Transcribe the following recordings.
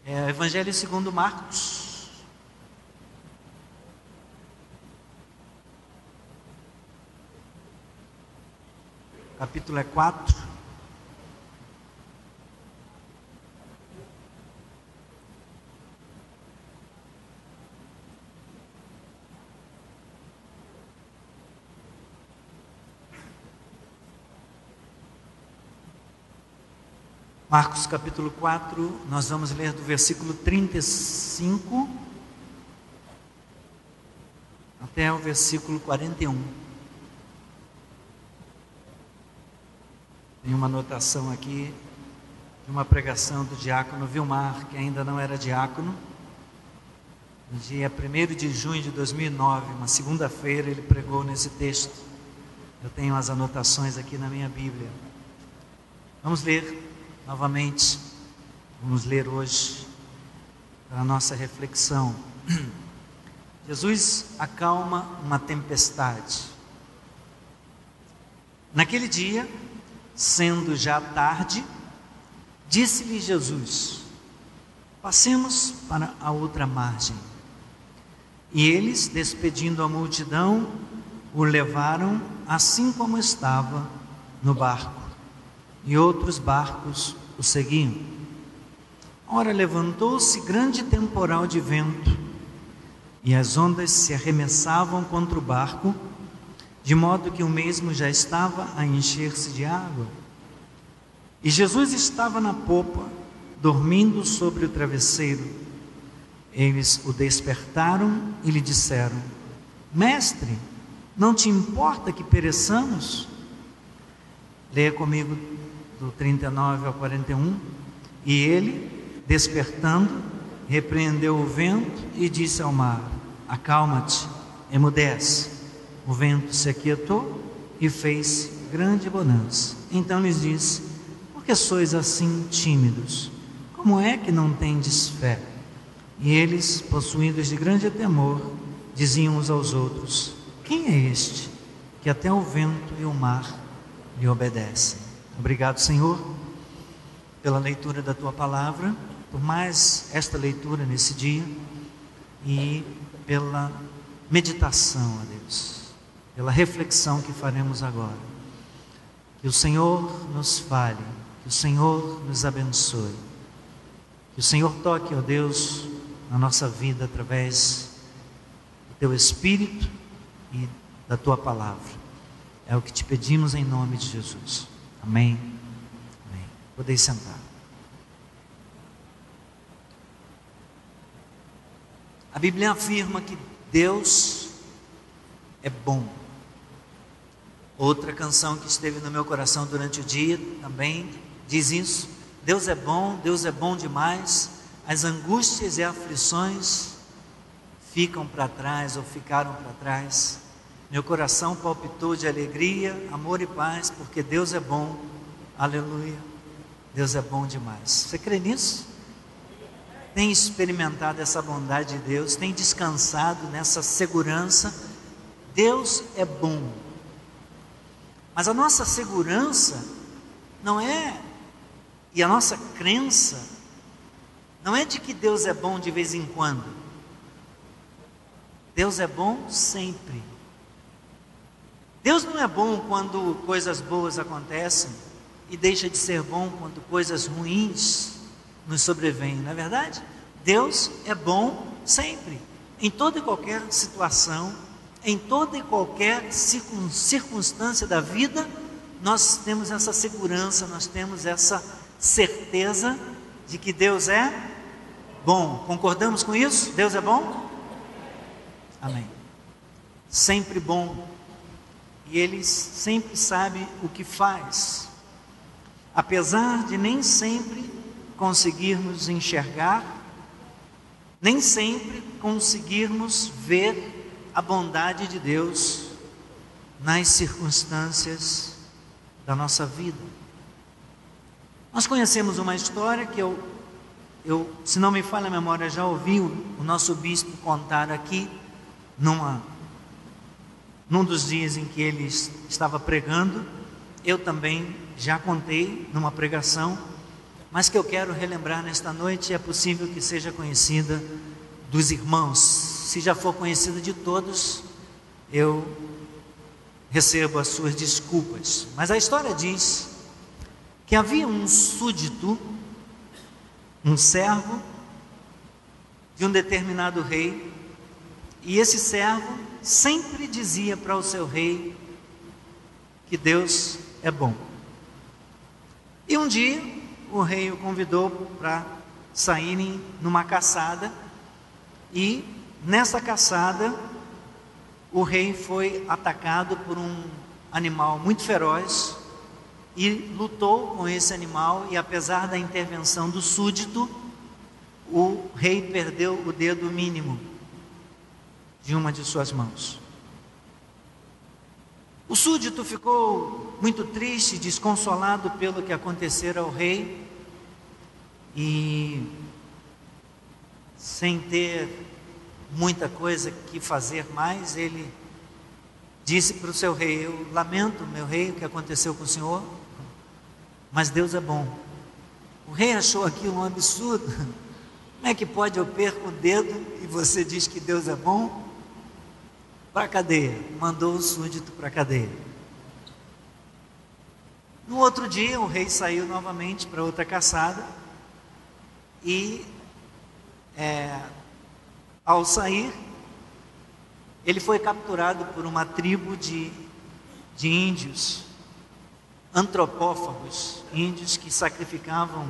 Evangelho segundo Marcos. Capítulo 4. Marcos capítulo 4, nós vamos ler do versículo 35 até o versículo 41. Tem uma anotação aqui de uma pregação do diácono Vilmar, que ainda não era diácono. No dia 1º de junho de 2009, uma segunda-feira, ele pregou nesse texto. Eu tenho as anotações aqui na minha Bíblia. Vamos ler novamente, vamos ler hoje para a nossa reflexão. Jesus acalma uma tempestade. Naquele dia, sendo já tarde, disse-lhe Jesus: passemos para a outra margem. E eles, despedindo a multidão, o levaram assim como estava no barco. E outros barcos o seguiam. Ora, levantou-se grande temporal de vento, e as ondas se arremessavam contra o barco, de modo que o mesmo já estava a encher-se de água. E Jesus estava na popa, dormindo sobre o travesseiro. Eles o despertaram e lhe disseram: Mestre, não te importa que pereçamos? Leia comigo do 39 ao 41. E ele, despertando, repreendeu o vento e disse ao mar: acalma-te, emudece. O vento se aquietou e fez grande bonança. Então lhes disse: por que sois assim tímidos? Como é que não tendes fé? E eles, possuídos de grande temor, diziam uns aos outros: quem é este que até o vento e o mar lhe obedecem? Obrigado, Senhor, pela leitura da Tua Palavra, por mais esta leitura nesse dia e pela meditação, ó Deus, pela reflexão que faremos agora. Que o Senhor nos fale, que o Senhor nos abençoe, que o Senhor toque, ó Deus, na nossa vida através do Teu Espírito e da Tua Palavra. É o que te pedimos em nome de Jesus. Amém. Amém. Podeis sentar. A Bíblia afirma que Deus é bom. Outra canção que esteve no meu coração durante o dia também diz isso. Deus é bom demais. As angústias e aflições ficam para trás ou ficaram para trás. Meu coração palpitou de alegria, amor e paz, porque Deus é bom. Aleluia. Deus é bom demais. Você crê nisso? Tem experimentado essa bondade de Deus? Tem descansado nessa segurança? Deus é bom. Mas a nossa segurança não é, e a nossa crença não é de que Deus é bom de vez em quando. Deus é bom sempre. Deus não é bom quando coisas boas acontecem e deixa de ser bom quando coisas ruins nos sobrevêm, não é verdade? Deus é bom sempre, em toda e qualquer situação, em toda e qualquer circunstância da vida. Nós temos essa segurança, nós temos essa certeza de que Deus é bom. Concordamos com isso? Deus é bom? Amém. Sempre bom. E Ele sempre sabe o que faz. Apesar de nem sempre conseguirmos enxergar, nem sempre conseguirmos ver a bondade de Deus nas circunstâncias da nossa vida. Nós conhecemos uma história que eu, se não me falha a memória, já ouvi o nosso bispo contar aqui, num dos dias em que ele estava pregando. Eu também já contei numa pregação, mas que eu quero relembrar nesta noite, é possível que seja conhecida dos irmãos. Se já for conhecida de todos, eu recebo as suas desculpas. Mas a história diz que havia um súdito, um servo de um determinado rei, e esse servo sempre dizia para o seu rei que Deus é bom. E um dia o rei o convidou para saírem numa caçada, e nessa caçada o rei foi atacado por um animal muito feroz e lutou com esse animal, e apesar da intervenção do súdito, o rei perdeu o dedo mínimo de uma de suas mãos. O súdito ficou muito triste, desconsolado pelo que acontecera ao rei, e sem ter muita coisa que fazer mais, ele disse para o seu rei: eu lamento, meu rei, o que aconteceu com o senhor, mas Deus é bom. O rei achou aquilo um absurdo. Como é que pode eu perco o dedo e você diz que Deus é bom? Para a cadeia. Mandou o súdito para a cadeia. No outro dia o rei saiu novamente para outra caçada, e ao sair ele foi capturado por uma tribo de índios antropófagos, índios que sacrificavam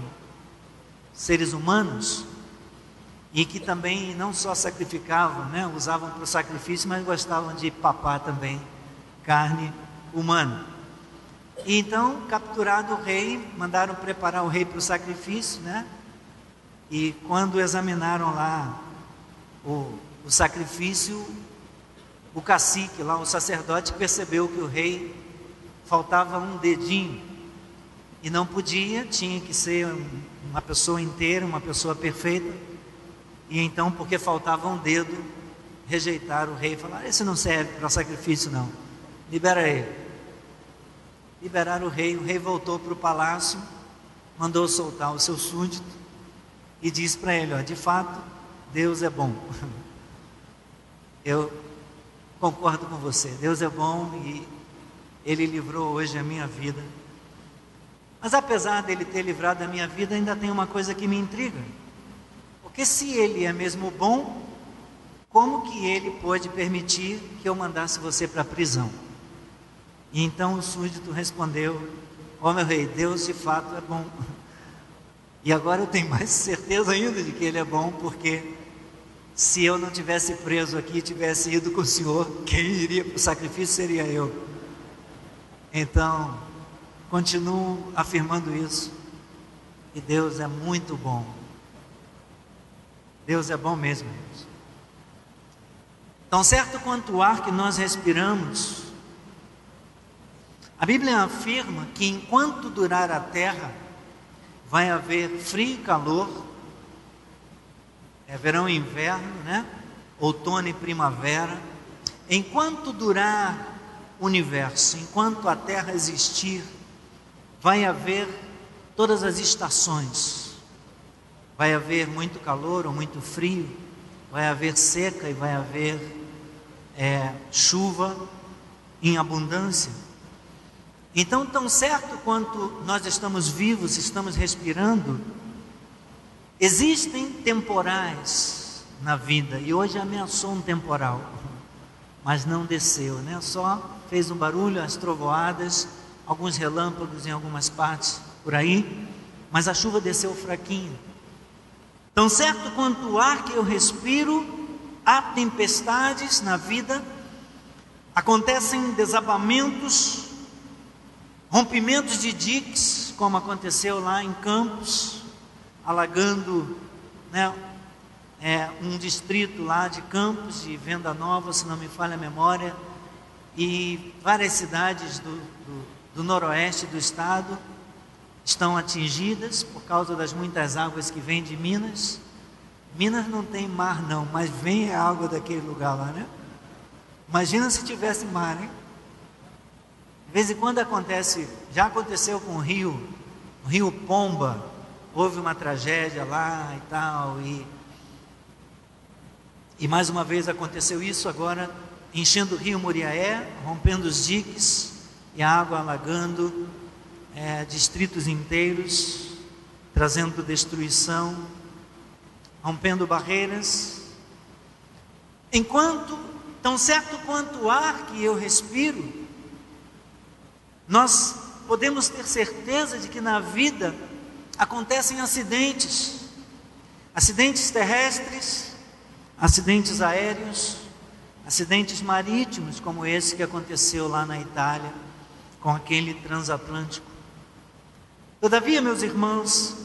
seres humanos, e que também não só sacrificavam, usavam para o sacrifício, mas gostavam de papar também carne humana. E então, capturado o rei, mandaram preparar o rei para o sacrifício, e quando examinaram lá o sacrifício, o cacique lá, o sacerdote, percebeu que o rei faltava um dedinho, e não podia, tinha que ser uma pessoa inteira, uma pessoa perfeita. E então, porque faltava um dedo, rejeitaram o rei e falaram: esse não serve para sacrifício não, libera ele. Liberaram o rei voltou para o palácio, mandou soltar o seu súdito e disse para ele: de fato, Deus é bom. Eu concordo com você, Deus é bom e Ele livrou hoje a minha vida. Mas apesar dele ter livrado a minha vida, ainda tem uma coisa que me intriga. Porque se Ele é mesmo bom, como que Ele pôde permitir que eu mandasse você para a prisão? E então o súdito respondeu: meu rei, Deus de fato é bom. E agora eu tenho mais certeza ainda de que Ele é bom, porque se eu não tivesse preso aqui, tivesse ido com o senhor, quem iria para o sacrifício seria eu. Então, continuo afirmando isso, que Deus é muito bom. Deus é bom mesmo, irmãos. Tão certo quanto o ar que nós respiramos, a Bíblia afirma que enquanto durar a terra, vai haver frio e calor, verão e inverno, outono e primavera. Enquanto durar o universo, enquanto a terra existir, vai haver todas as estações. Vai haver muito calor ou muito frio, vai haver seca e vai haver chuva em abundância. Então, tão certo quanto nós estamos vivos, estamos respirando, existem temporais na vida, e hoje ameaçou um temporal, mas não desceu, só fez um barulho, as trovoadas, alguns relâmpagos em algumas partes por aí, mas a chuva desceu fraquinho. Tão certo quanto o ar que eu respiro, há tempestades na vida, acontecem desabamentos, rompimentos de diques, como aconteceu lá em Campos, alagando um distrito lá de Campos, de Venda Nova, se não me falha a memória, e várias cidades do noroeste do estado estão atingidas por causa das muitas águas que vêm de Minas. Minas não tem mar não, mas vem a água daquele lugar lá, Imagina se tivesse mar, De vez em quando acontece, já aconteceu com o rio Pomba, houve uma tragédia lá e tal, e mais uma vez aconteceu isso agora, enchendo o rio Muriaé, rompendo os diques e a água alagando distritos inteiros, trazendo destruição, rompendo barreiras. Enquanto, tão certo quanto o ar que eu respiro, nós podemos ter certeza de que na vida acontecem acidentes terrestres, acidentes aéreos, acidentes marítimos, como esse que aconteceu lá na Itália, com aquele transatlântico. Todavia, meus irmãos,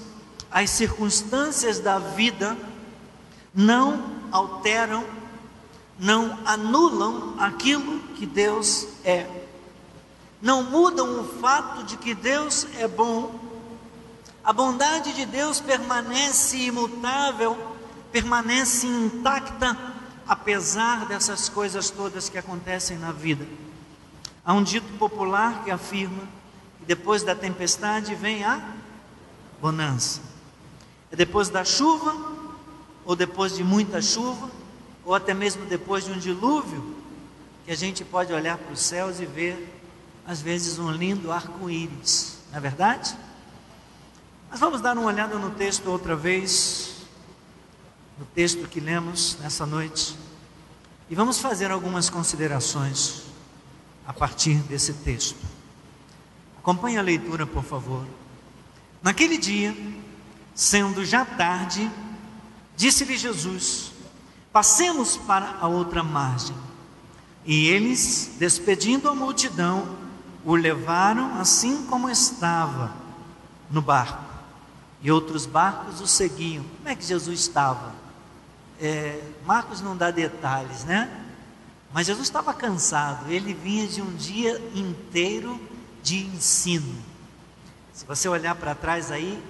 as circunstâncias da vida não alteram, não anulam aquilo que Deus é. Não mudam o fato de que Deus é bom. A bondade de Deus permanece imutável, permanece intacta, apesar dessas coisas todas que acontecem na vida. Há um dito popular que afirma que depois da tempestade vem a bonança. É depois da chuva, ou depois de muita chuva, ou até mesmo depois de um dilúvio, que a gente pode olhar para os céus e ver, às vezes, um lindo arco-íris, não é verdade? Mas vamos dar uma olhada no texto outra vez, no texto que lemos nessa noite, e vamos fazer algumas considerações a partir desse texto. Acompanhe a leitura, por favor. Naquele dia, sendo já tarde, disse-lhe Jesus: passemos para a outra margem. E eles, despedindo a multidão, o levaram assim como estava no barco, e outros barcos o seguiam. Como é que Jesus estava? Marcos não dá detalhes, né? Mas Jesus estava cansado, ele vinha de um dia inteiro de ensino. Se você olhar para trás aí,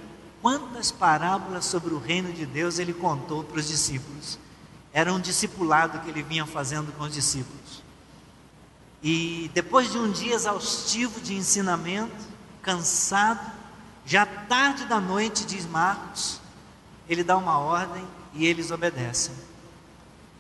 quantas parábolas sobre o reino de Deus ele contou para os discípulos. Era um discipulado que ele vinha fazendo com os discípulos. E depois de um dia exaustivo de ensinamento, cansado, já tarde da noite, diz Marcos, ele dá uma ordem e eles obedecem.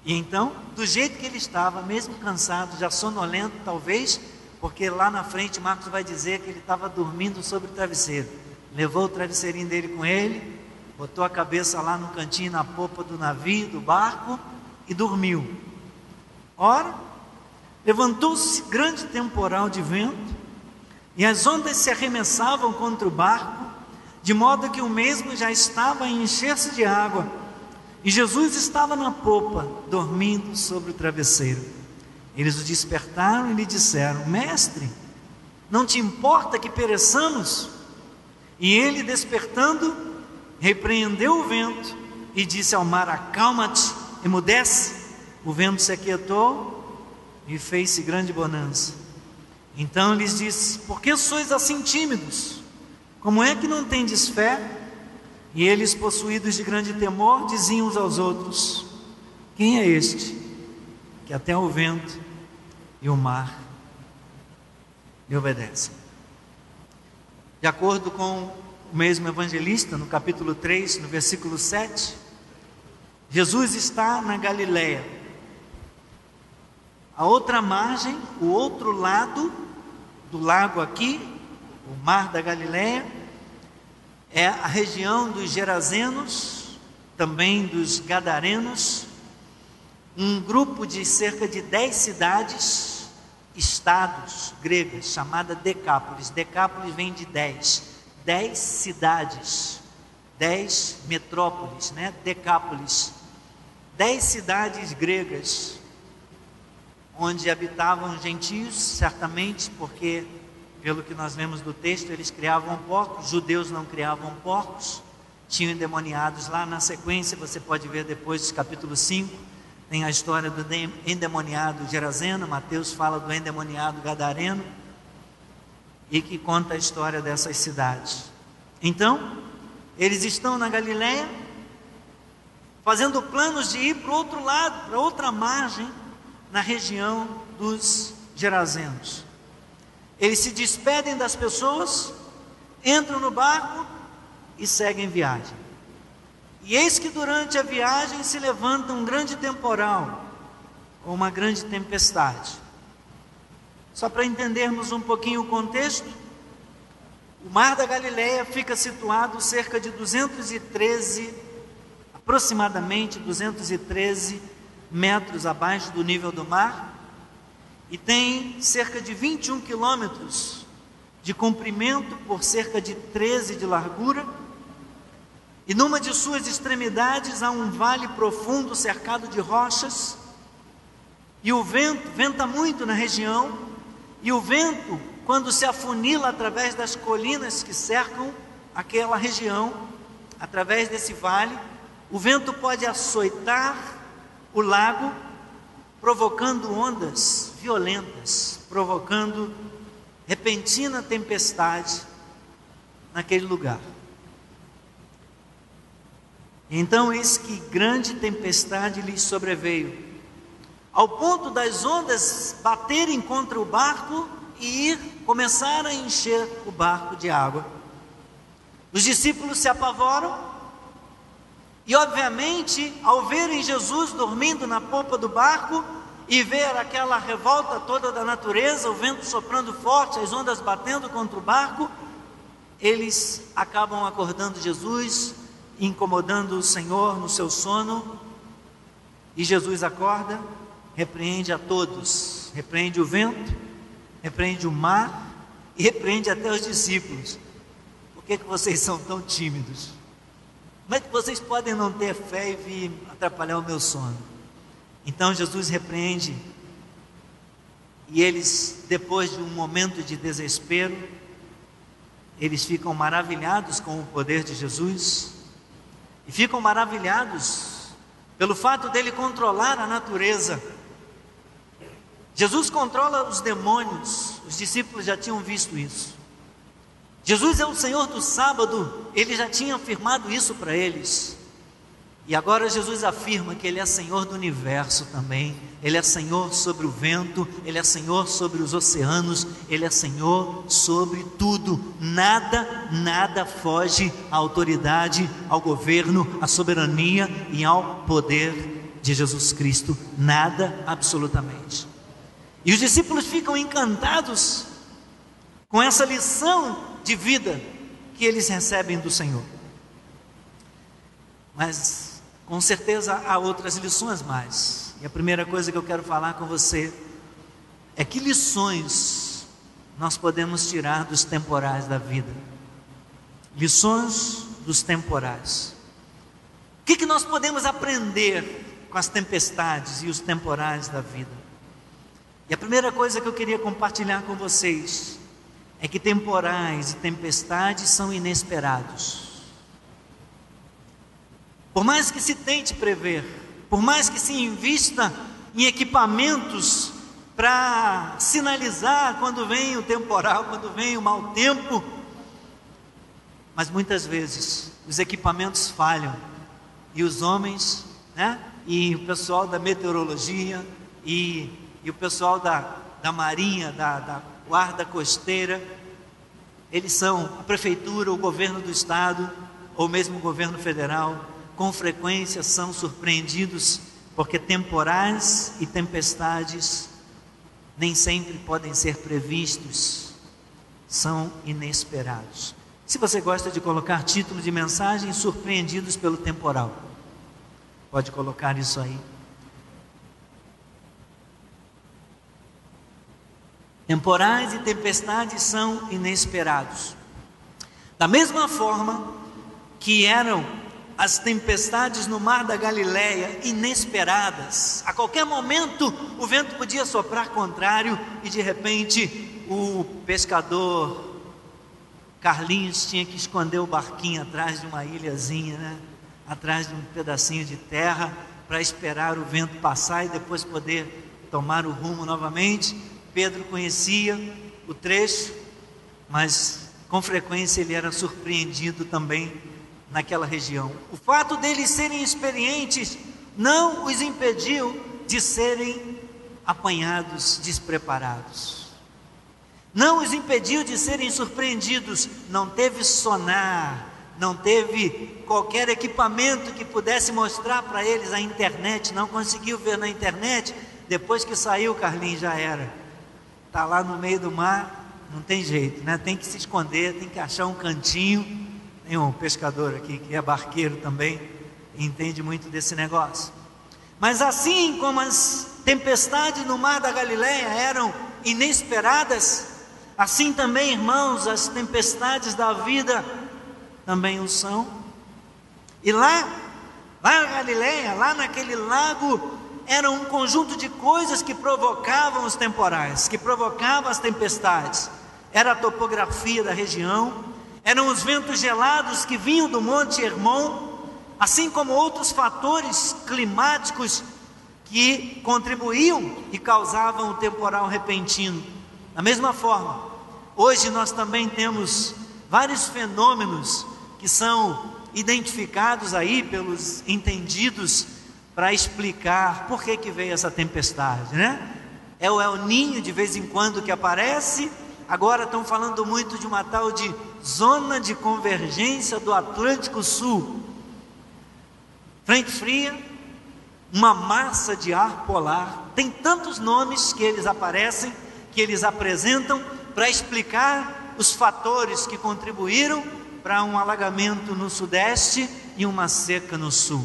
E então, do jeito que ele estava, mesmo cansado, já sonolento talvez, porque lá na frente Marcos vai dizer que ele estava dormindo sobre o travesseiro. Levou o travesseirinho dele com ele, botou a cabeça lá no cantinho, na popa do navio, do barco, e dormiu. Ora, levantou-se grande temporal de vento, e as ondas se arremessavam contra o barco, de modo que o mesmo já estava a encher-se de água, e Jesus estava na popa, dormindo sobre o travesseiro. Eles o despertaram e lhe disseram: mestre, não te importa que pereçamos? E ele, despertando, repreendeu o vento e disse ao mar: acalma-te, emudece. O vento se aquietou e fez-se grande bonança. Então lhes disse: por que sois assim tímidos? Como é que não tendes fé? E eles, possuídos de grande temor, diziam uns aos outros: quem é este que até o vento e o mar lhe obedecem? De acordo com o mesmo evangelista, no capítulo 3, no versículo 7, Jesus está na Galileia. A outra margem, o outro lado do lago aqui, o mar da Galileia, é a região dos Gerazenos, também dos Gadarenos, um grupo de cerca de 10 cidades, estados gregas, chamada Decápolis. Decápolis vem de 10 cidades, 10 metrópoles, né? Decápolis, 10 cidades gregas, onde habitavam gentios, certamente, porque, pelo que nós vemos do texto, eles criavam porcos, judeus não criavam porcos, tinham endemoniados lá. Na sequência, você pode ver depois, capítulo 5, tem a história do endemoniado Gerazeno. Mateus fala do endemoniado Gadareno, e que conta a história dessas cidades. Então, eles estão na Galileia, fazendo planos de ir para o outro lado, para outra margem, na região dos e seguem viagem. E eis que durante a viagem se levanta um grande temporal, ou uma grande tempestade. Só para entendermos um pouquinho o contexto, o Mar da Galileia fica situado cerca de aproximadamente 213 metros abaixo do nível do mar, e tem cerca de 21 quilômetros de comprimento por cerca de 13 de largura, e numa de suas extremidades há um vale profundo cercado de rochas, e o vento venta muito na região, e o vento, quando se afunila através das colinas que cercam aquela região, através desse vale, o vento pode açoitar o lago, provocando ondas violentas, provocando repentina tempestade naquele lugar. Então, eis que grande tempestade lhes sobreveio, ao ponto das ondas baterem contra o barco e começar a encher o barco de água. Os discípulos se apavoram e, obviamente, ao verem Jesus dormindo na popa do barco e ver aquela revolta toda da natureza, o vento soprando forte, as ondas batendo contra o barco, eles acabam acordando Jesus, incomodando o Senhor no seu sono, e Jesus acorda, repreende a todos, repreende o vento, repreende o mar e repreende até os discípulos. Por que vocês são tão tímidos? Como é que vocês podem não ter fé e vir atrapalhar o meu sono? Então Jesus repreende, e eles, depois de um momento de desespero, eles ficam maravilhados com o poder de Jesus, e ficam maravilhados pelo fato dele controlar a natureza. Jesus controla os demônios, os discípulos já tinham visto isso. Jesus é o Senhor do sábado, ele já tinha afirmado isso para eles. E agora Jesus afirma que ele é Senhor do universo também. Ele é Senhor sobre o vento, ele é Senhor sobre os oceanos, ele é Senhor sobre tudo. Nada foge à autoridade, ao governo, à soberania e ao poder de Jesus Cristo. Nada, absolutamente. E os discípulos ficam encantados com essa lição de vida que eles recebem do Senhor. Mas com certeza há outras lições mais. E a primeira coisa que eu quero falar com você é que lições nós podemos tirar dos temporais da vida. Lições dos temporais. O que nós podemos aprender com as tempestades e os temporais da vida? E a primeira coisa que eu queria compartilhar com vocês é que temporais e tempestades são inesperados. Por mais que se tente prever, por mais que se invista em equipamentos para sinalizar quando vem o temporal, quando vem o mau tempo, mas muitas vezes os equipamentos falham, e os homens, e o pessoal da meteorologia, e o pessoal da marinha, da guarda costeira, eles são a prefeitura, o governo do estado, ou mesmo o governo federal, com frequência são surpreendidos, porque temporais e tempestades nem sempre podem ser previstos, são inesperados. Se você gosta de colocar título de mensagem, surpreendidos pelo temporal, pode colocar isso aí. Temporais e tempestades são inesperados. Da mesma forma que eram as tempestades no Mar da Galileia inesperadas, a qualquer momento o vento podia soprar contrário e de repente o pescador Carlinhos tinha que esconder o barquinho atrás de uma ilhazinha, atrás de um pedacinho de terra, para esperar o vento passar e depois poder tomar o rumo novamente. Pedro conhecia o trecho, mas com frequência ele era surpreendido também naquela região. O fato deles serem experientes não os impediu de serem apanhados despreparados, não os impediu de serem surpreendidos. Não teve sonar, não teve qualquer equipamento que pudesse mostrar para eles a internet, não conseguiu ver na internet. Depois que saiu, Carlinhos, já era. Está lá no meio do mar, não tem jeito, né? Tem que se esconder, tem que achar um cantinho. Tem um pescador aqui que é barqueiro também, e entende muito desse negócio. Mas assim como as tempestades no mar da Galileia eram inesperadas, assim também, irmãos, as tempestades da vida também o são. E lá na Galileia, lá naquele lago, era um conjunto de coisas que provocavam os temporais, que provocavam as tempestades. Era a topografia da região, eram os ventos gelados que vinham do Monte Hermon, assim como outros fatores climáticos que contribuíam e causavam o temporal repentino. Da mesma forma, hoje nós também temos vários fenômenos que são identificados aí pelos entendidos para explicar por que veio essa tempestade, né? É o El Niño de vez em quando que aparece. Agora estão falando muito de uma tal de zona de convergência do Atlântico Sul. Frente fria, uma massa de ar polar. Tem tantos nomes que eles aparecem, que eles apresentam para explicar os fatores que contribuíram para um alagamento no sudeste e uma seca no sul.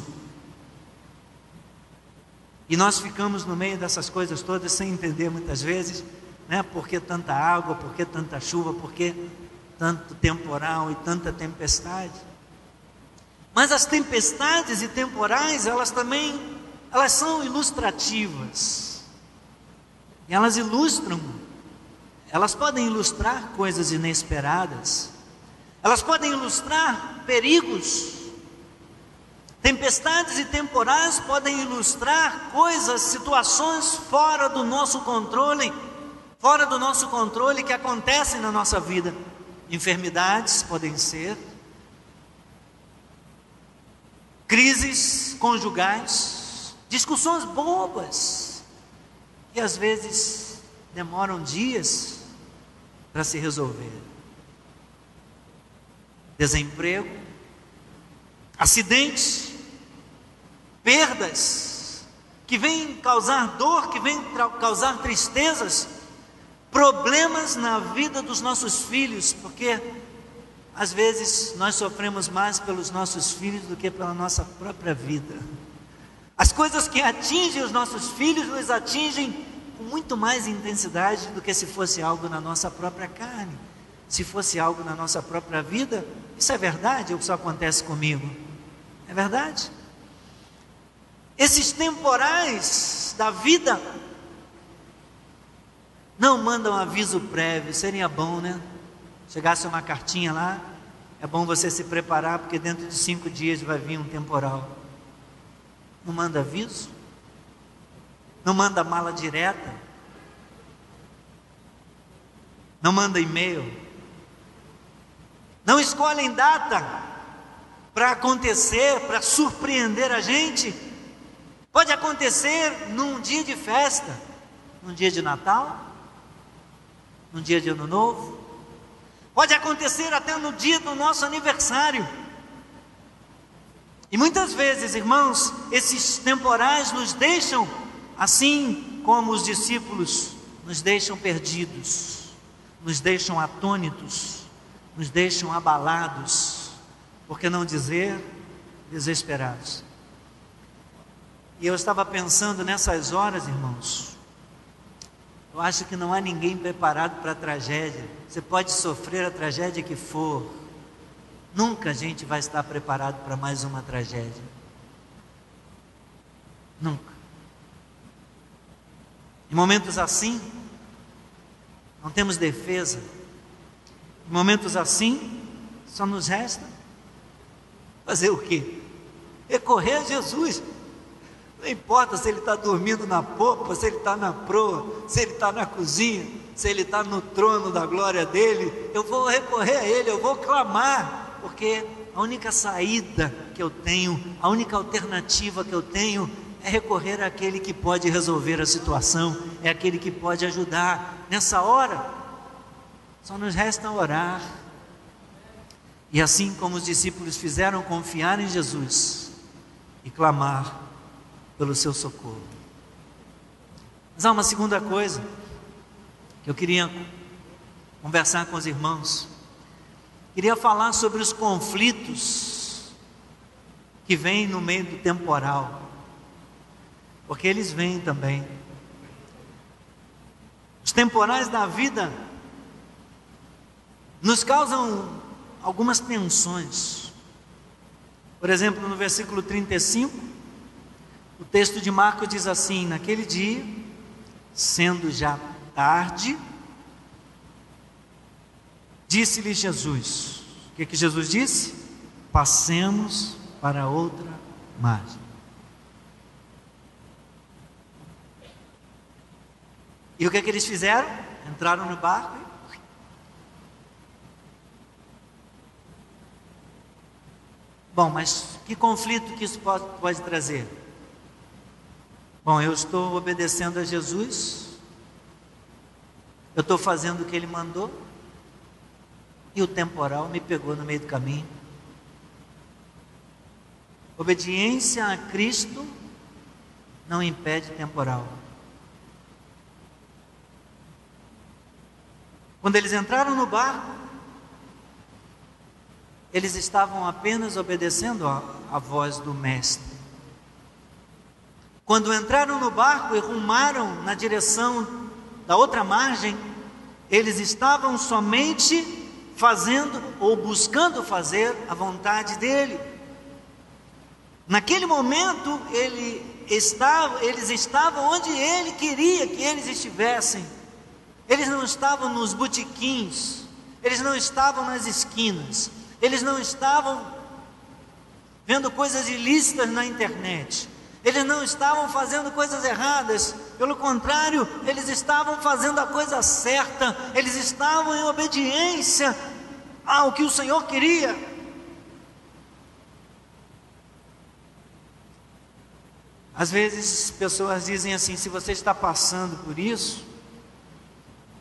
E nós ficamos no meio dessas coisas todas sem entender muitas vezes, né? Por que tanta água, por que tanta chuva, por que tanto temporal e tanta tempestade? Mas as tempestades e temporais, elas são ilustrativas. E elas ilustram, elas podem ilustrar coisas inesperadas, elas podem ilustrar perigos. Tempestades e temporais podem ilustrar coisas, situações fora do nosso controle que acontecem na nossa vida. Enfermidades podem ser, crises conjugais, discussões bobas, que às vezes demoram dias para se resolver. Desemprego, acidentes, perdas, que vêm causar dor, que vêm causar tristezas, problemas na vida dos nossos filhos, porque às vezes nós sofremos mais pelos nossos filhos do que pela nossa própria vida. As coisas que atingem os nossos filhos nos atingem com muito mais intensidade do que se fosse algo na nossa própria carne, se fosse algo na nossa própria vida. Isso é verdade ou só acontece comigo? É verdade? Esses temporais da vida não mandam aviso prévio. Seria bom, né? Chegasse uma cartinha lá, é bom você se preparar, porque dentro de 5 dias vai vir um temporal. Não manda aviso? Não manda mala direta? Não manda e-mail? Não escolhem data para acontecer, para surpreender a gente? Pode acontecer num dia de festa, num dia de Natal, num dia de Ano Novo, pode acontecer até no dia do nosso aniversário. E muitas vezes, irmãos, esses temporais nos deixam, assim como os discípulos, nos deixam perdidos, nos deixam atônitos, nos deixam abalados, por que não dizer desesperados. E eu estava pensando nessas horas, irmãos, eu acho que não há ninguém preparado para a tragédia. Você pode sofrer a tragédia que for, nunca a gente vai estar preparado para mais uma tragédia. Nunca. Em momentos assim, não temos defesa. Em momentos assim, só nos resta fazer o quê? Recorrer a Jesus. Não importa se ele está dormindo na popa, se ele está na proa, se ele está na cozinha, se ele está no trono da glória dele. Eu vou recorrer a ele, eu vou clamar, porque a única saída que eu tenho, a única alternativa que eu tenho é recorrer àquele que pode resolver a situação, é aquele que pode ajudar. Nessa hora, só nos resta orar. E assim como os discípulos fizeram, confiar em Jesus e clamar pelo seu socorro. Mas há uma segunda coisa que eu queria conversar com os irmãos. Queria falar sobre os conflitos que vêm no meio do temporal, porque eles vêm também. Os temporais da vida nos causam algumas tensões. Por exemplo, no versículo 35, o texto de Marcos diz assim: naquele dia, sendo já tarde, disse-lhe Jesus. O que Jesus disse? Passemos para outra margem. E o que eles fizeram? Entraram no barco e... Bom, mas que conflito que isso pode trazer? Bom, eu estou obedecendo a Jesus, eu estou fazendo o que Ele mandou, e o temporal me pegou no meio do caminho. Obediência a Cristo não impede temporal. Quando eles entraram no barco, eles estavam apenas obedecendo a voz do Mestre. Quando entraram no barco e rumaram na direção da outra margem, eles estavam somente fazendo ou buscando fazer a vontade dele. Naquele momento, eles estavam onde ele queria que eles estivessem. Eles não estavam nos botequins, eles não estavam nas esquinas, eles não estavam vendo coisas ilícitas na internet, eles não estavam fazendo coisas erradas, pelo contrário, eles estavam fazendo a coisa certa, eles estavam em obediência ao que o Senhor queria. Às vezes pessoas dizem assim: se você está passando por isso,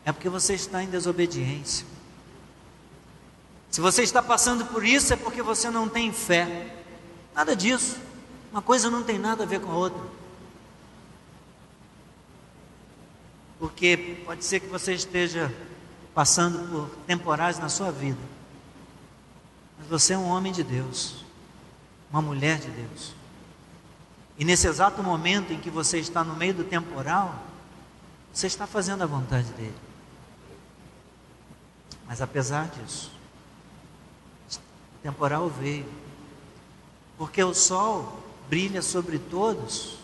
é porque você está em desobediência. Se você está passando por isso, é porque você não tem fé. Nada disso. Uma coisa não tem nada a ver com a outra. Porque pode ser que você esteja passando por temporais na sua vida, mas você é um homem de Deus, uma mulher de Deus. E nesse exato momento em que você está no meio do temporal, você está fazendo a vontade dele. Mas apesar disso, o temporal veio, porque o sol brilha sobre todos,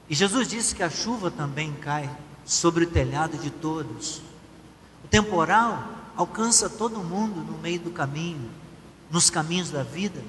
e Jesus disse que a chuva também cai sobre o telhado de todos. O temporal alcança todo mundo no meio do caminho, nos caminhos da vida.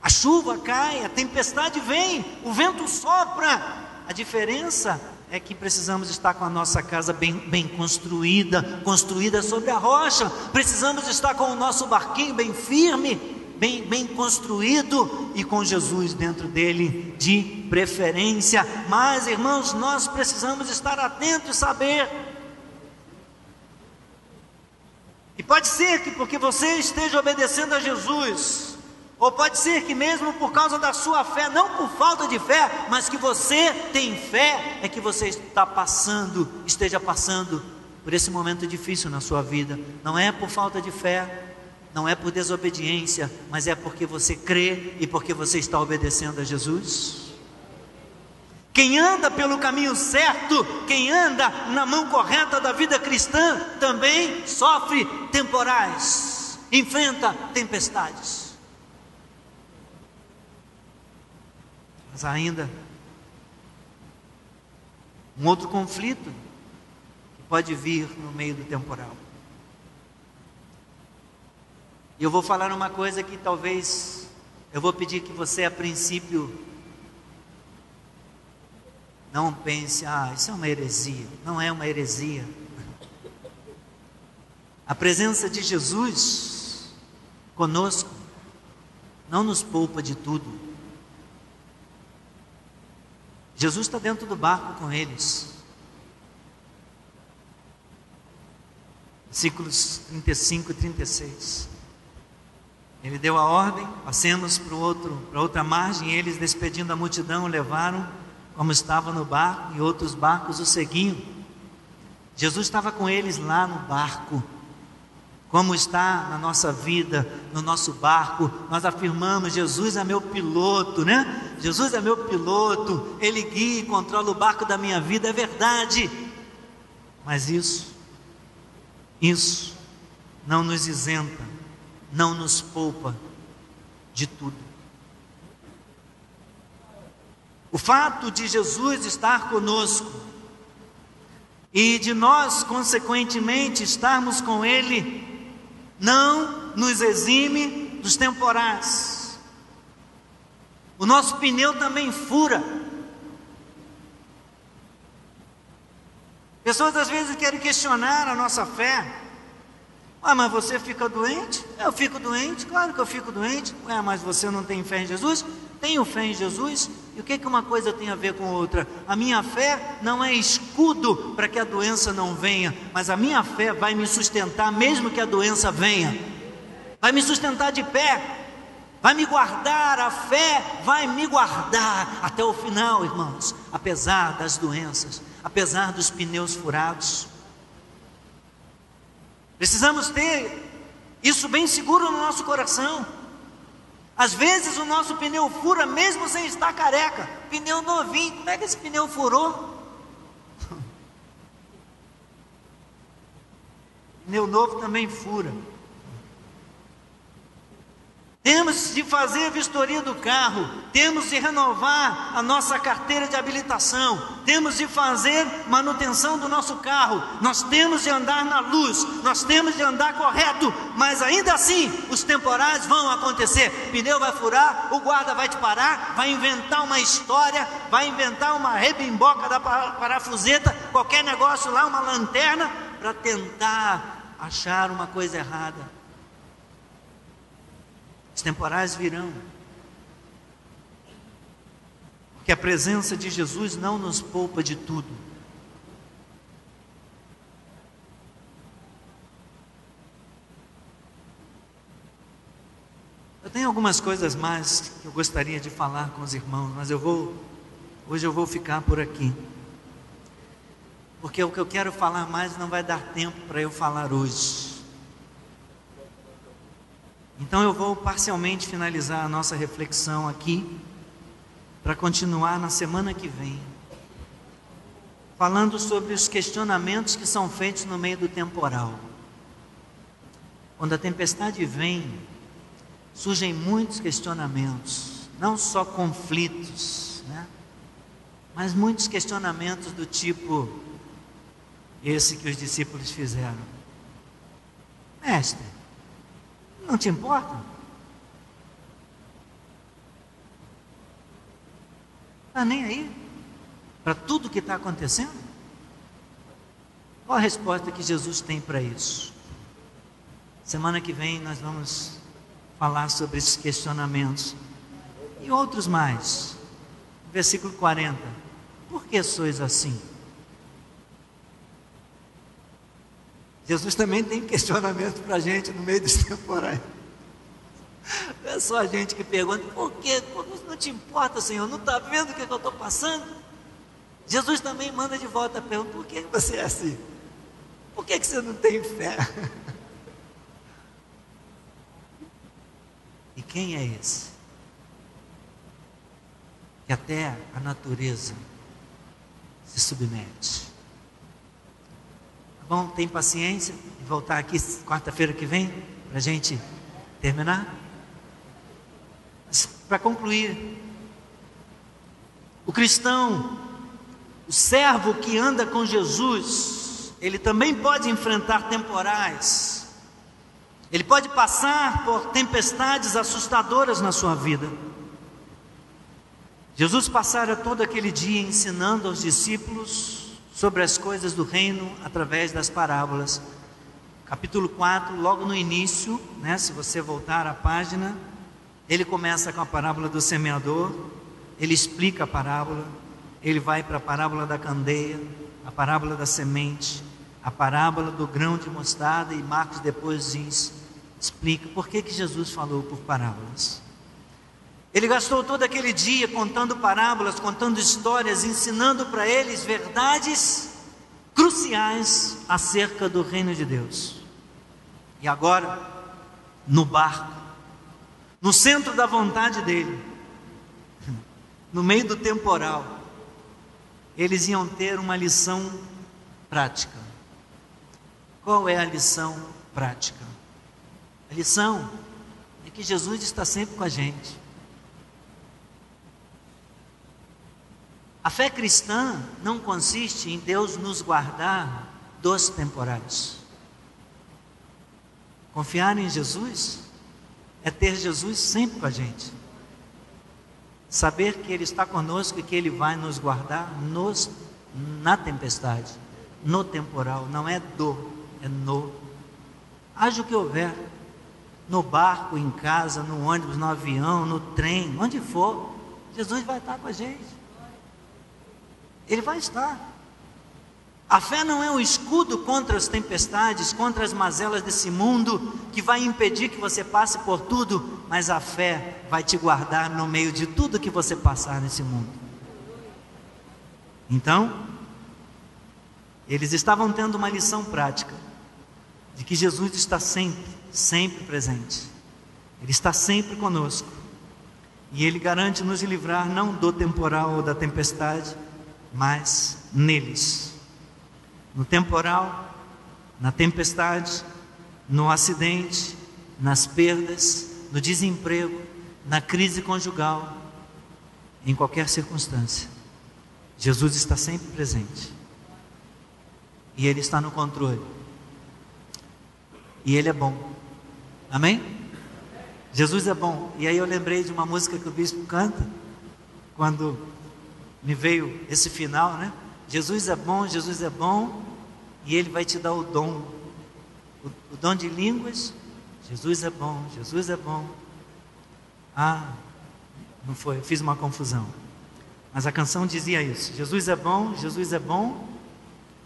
A chuva cai, a tempestade vem, o vento sopra. A diferença é que precisamos estar com a nossa casa bem construída sobre a rocha. Precisamos estar com o nosso barquinho bem firme, bem construído, e com Jesus dentro dele de preferência. Mas, irmãos, nós precisamos estar atentos e saber. E pode ser que porque você esteja obedecendo a Jesus, ou pode ser que mesmo por causa da sua fé, não por falta de fé, mas que você tem fé, é que você esteja passando por esse momento difícil na sua vida. Não é por falta de fé, não é por desobediência, mas é porque você crê e porque você está obedecendo a Jesus. Quem anda pelo caminho certo, quem anda na mão correta da vida cristã, também sofre temporais, enfrenta tempestades. Mas ainda um outro conflito que pode vir no meio do temporal. E eu vou falar uma coisa que talvez eu vou pedir que você a princípio não pense: isso é uma heresia. Não é uma heresia. A presença de Jesus conosco não nos poupa de tudo. Jesus está dentro do barco com eles. Versículos 35 e 36. Ele deu a ordem, passemos para outra margem, e eles, despedindo a multidão, o levaram como estava no barco, e outros barcos o seguiam. Jesus estava com eles lá no barco. Como está na nossa vida, no nosso barco, nós afirmamos: Jesus é meu piloto, né? Jesus é meu piloto, Ele guia e controla o barco da minha vida, é verdade. Mas isso não nos isenta, não nos poupa de tudo. O fato de Jesus estar conosco e de nós, consequentemente, estarmos com Ele, não nos exime dos temporais. O nosso pneu também fura. Pessoas às vezes querem questionar a nossa fé. Mas você fica doente? Eu fico doente, claro que eu fico doente. Mas você não tem fé em Jesus? Tenho fé em Jesus. E o que uma coisa tem a ver com outra? A minha fé não é escudo para que a doença não venha, mas a minha fé vai me sustentar mesmo que a doença venha. Vai me sustentar de pé, vai me guardar, a fé vai me guardar até o final, irmãos. Apesar das doenças, apesar dos pneus furados. Precisamos ter isso bem seguro no nosso coração. Às vezes o nosso pneu fura mesmo sem estar careca. Pneu novinho, como é que esse pneu furou? Pneu novo também fura. Temos de fazer a vistoria do carro, temos de renovar a nossa carteira de habilitação, temos de fazer manutenção do nosso carro, nós temos de andar na luz, nós temos de andar correto, mas ainda assim os temporais vão acontecer. Pneu vai furar, o guarda vai te parar, vai inventar uma história, vai inventar uma rebimboca da parafuseta, qualquer negócio lá, uma lanterna, para tentar achar uma coisa errada. Os temporais virão, porque a presença de Jesus não nos poupa de tudo. Eu tenho algumas coisas mais que eu gostaria de falar com os irmãos, mas hoje eu vou ficar por aqui, porque o que eu quero falar mais não vai dar tempo para eu falar hoje. Então eu vou parcialmente finalizar a nossa reflexão aqui, para continuar na semana que vem, falando sobre os questionamentos que são feitos no meio do temporal. Quando a tempestade vem, surgem muitos questionamentos, não só conflitos, né? Mas muitos questionamentos do tipo esse que os discípulos fizeram: Mestre, não te importa? Está nem aí para tudo que está acontecendo? Qual a resposta que Jesus tem para isso? Semana que vem nós vamos falar sobre esses questionamentos e outros mais. Versículo 40: por que sois assim? Jesus também tem questionamento para a gente no meio dos temporais. Não é só a gente que pergunta: por que? Não te importa, Senhor? Não está vendo o que eu estou passando? Jesus também manda de volta a pergunta: por que você é assim? Por que você não tem fé? E quem é esse que até a natureza se submete? Bom, tem paciência de voltar aqui quarta-feira que vem para a gente terminar? Mas, para concluir, o cristão, o servo que anda com Jesus, ele também pode enfrentar temporais, ele pode passar por tempestades assustadoras na sua vida. Jesus passara todo aquele dia ensinando aos discípulos sobre as coisas do reino através das parábolas. Capítulo 4, logo no início, né, se você voltar à página, ele começa com a parábola do semeador, ele explica a parábola, ele vai para a parábola da candeia, a parábola da semente, a parábola do grão de mostarda, e Marcos depois diz explica por que Jesus falou por parábolas. Ele gastou todo aquele dia contando parábolas, contando histórias, ensinando para eles verdades cruciais acerca do reino de Deus. E agora, no barco, no centro da vontade dele, no meio do temporal, eles iam ter uma lição prática. Qual é a lição prática? A lição é que Jesus está sempre com a gente. A fé cristã não consiste em Deus nos guardar dos temporais. Confiar em Jesus é ter Jesus sempre com a gente. Saber que Ele está conosco e que Ele vai nos guardar na tempestade, no temporal. Não é é no. Haja o que houver, no barco, em casa, no ônibus, no avião, no trem, onde for, Jesus vai estar com a gente. Ele vai estar. A fé não é um escudo contra as tempestades, contra as mazelas desse mundo, que vai impedir que você passe por tudo, mas a fé vai te guardar no meio de tudo que você passar nesse mundo. Então, eles estavam tendo uma lição prática, de que Jesus está sempre, sempre presente. Ele está sempre conosco. E Ele garante nos livrar não do temporal ou da tempestade, mas neles. No temporal, na tempestade, no acidente, nas perdas, no desemprego, na crise conjugal, em qualquer circunstância, Jesus está sempre presente. E Ele está no controle. E Ele é bom. Amém? Jesus é bom. E aí eu lembrei de uma música que o bispo canta, quando me veio esse final, né? Jesus é bom, e Ele vai te dar o dom de línguas. Jesus é bom, Jesus é bom. Ah, não foi, eu fiz uma confusão. Mas a canção dizia isso: Jesus é bom,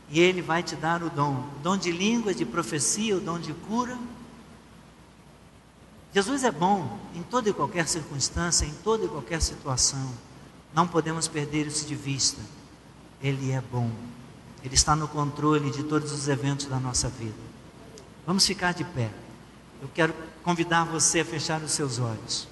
e Ele vai te dar o dom de línguas, de profecia, o dom de cura. Jesus é bom em toda e qualquer circunstância, em toda e qualquer situação. Não podemos perder isso de vista. Ele é bom. Ele está no controle de todos os eventos da nossa vida. Vamos ficar de pé. Eu quero convidar você a fechar os seus olhos.